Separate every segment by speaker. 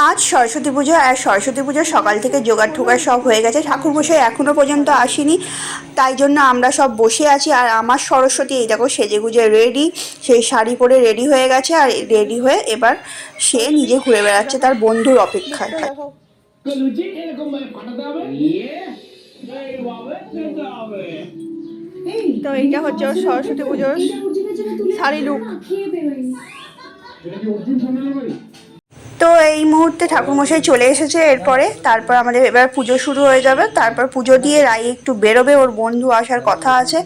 Speaker 1: আজ সরস্বতী পুজো, আর সরস্বতী পুজোর সকাল থেকে জোগাড় ঠোগাড় সব হয়ে গেছে। ঠাকুরমশাই এখনও পর্যন্ত আসেনি, তাই জন্য আমরা সব বসে আছি। আর আমার সরস্বতী এই দেখো সেজে গুজে রেডি, সেই শাড়ি পরে রেডি হয়ে গেছে। আর রেডি হয়ে এবার সে নিজে ঘুরে বেড়াচ্ছে তার বন্ধুর অপেক্ষায়। তো এইটা হচ্ছে সরস্বতী পুজোর শাড়ি লুক। তো এই মুহূর্তে ঠাকুরমশাই চলে এসেছে। তারপর আমাদের এবার পুজো শুরু হয়ে যাবে। তারপর পুজো দিয়ে রাই একটু বেরোবে, ওর বন্ধু আসার কথা আছে।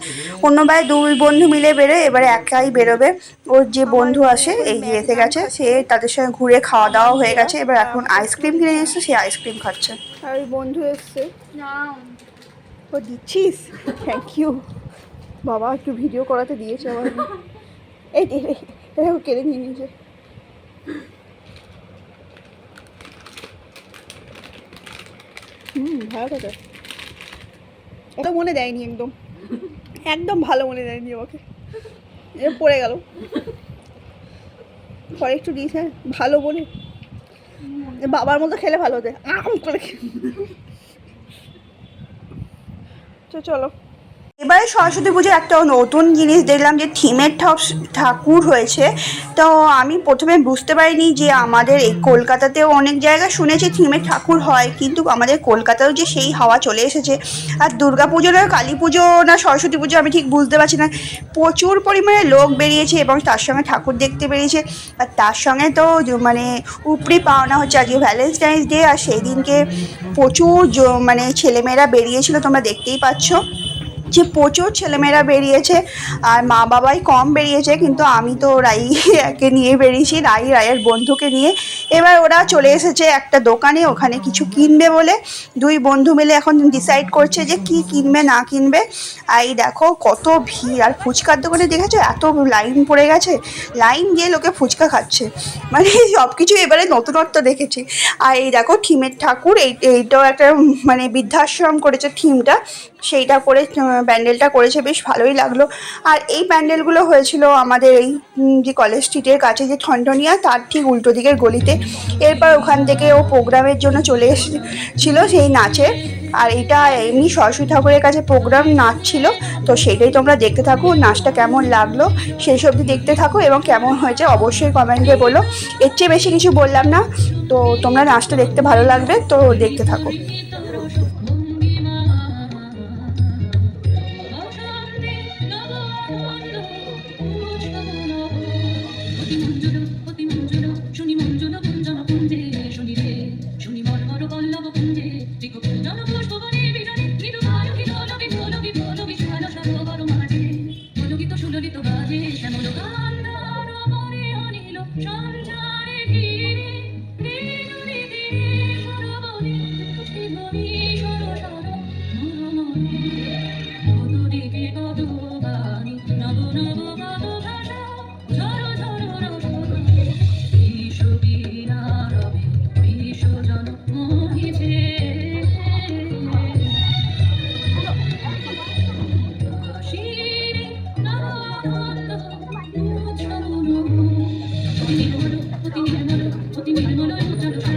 Speaker 1: অন্যবার দুই বন্ধু মিলে বেরোয়, এবারে একাই বেরোবে। ওর যে বন্ধু আসে এই যে এসে গেছে, সে তাদের সঙ্গে ঘুরে খাওয়া দাওয়া হয়ে গেছে। এবার এখন আইসক্রিম কিনে এসছে, সে আইসক্রিম খাচ্ছে। আর ওই বন্ধু এসছে, ও দিচ্ছিস? থ্যাংক ইউ বাবা, একটু ভিডিও করাতে দিয়েছে আমার। এই দেখো কেড়ে নিয়ে নিয়েছে। ভালো কথা, ওটা মনে দেয়নি, একদম একদম ভালো মনে দেয়নি আমাকে। পড়ে গেল, পরে একটু দিস। হ্যাঁ ভালো বলে, বাবার মতো খেলে ভালো হতো, আম করে। তো চলো, এবারে সরস্বতী পুজোর একটা নতুন জিনিস দেখলাম, যে থিমের ঠাকুর হয়েছে। তো আমি প্রথমে বুঝতে পারিনি যে আমাদের এই কলকাতাতেও অনেক জায়গায় শুনেছি থিমের ঠাকুর হয়, কিন্তু আমাদের কলকাতাতেও যে সেই হাওয়া চলে এসেছে। আর দুর্গা পুজো না কালী পুজো না সরস্বতী পুজো আমি ঠিক বুঝতে পারছি না, প্রচুর পরিমাণে লোক বেরিয়েছে এবং তার সঙ্গে ঠাকুর দেখতে বেরিয়েছে। আর তার সঙ্গে তো মানে উপরি পাওনা হচ্ছে আজকে ভ্যালেন্টাইন্স ডে, আর সেই দিনকে প্রচুর মানে ছেলেমেয়েরা বেরিয়েছিল, তোমরা দেখতেই পাচ্ছ যে প্রচুর ছেলেমেয়েরা বেরিয়েছে। আর মা বাবাই কম বেরিয়েছে, কিন্তু আমি তো রাইকে নিয়ে বেরিয়েছি, রায়ের বন্ধুকে নিয়ে। এবার ওরা চলে এসেছে একটা দোকানে, ওখানে কিছু কিনবে বলে দুই বন্ধু মিলে এখন ডিসাইড করছে যে কি কিনবে না কিনবে। আর এই দেখো কত ভিড়, আর ফুচকার দোকানে দেখেছো এত লাইন পড়ে গেছে, লাইন দিয়ে লোকে ফুচকা খাচ্ছে, মানে সব কিছু এবারে নতুনত্ব দেখেছি। আর এই দেখো থিমের ঠাকুর, এইটাও একটা মানে বৃদ্ধাশ্রম করেছে থিমটা, সেইটা করে প্যান্ডেলটা করেছে, বেশ ভালোই লাগলো। আর এই প্যান্ডেলগুলো হয়েছিল আমাদের এই যে কলেজ স্ট্রিটের কাছে যে ঠনঠনিয়া, তার ঠিক উল্টো দিকের গলিতে। এরপর ওখান থেকে ও প্রোগ্রামের জন্য চলে এসেছিল সেই নাচে। আর এটা এমনি সরস্বতী ঠাকুরের কাছে প্রোগ্রাম নাচ ছিল, তো সেটাই তোমরা দেখতে থাকো। নাচটা কেমন লাগলো সেই সবটি দেখতে থাকো, এবং কেমন হয়েছে অবশ্যই কমেন্টে বলো। এর চেয়ে বেশি কিছু বললাম না, তো তোমরা নাচটা দেখতে ভালো লাগবে, তো দেখতে থাকো। অতি নির্মল অতি নির্মল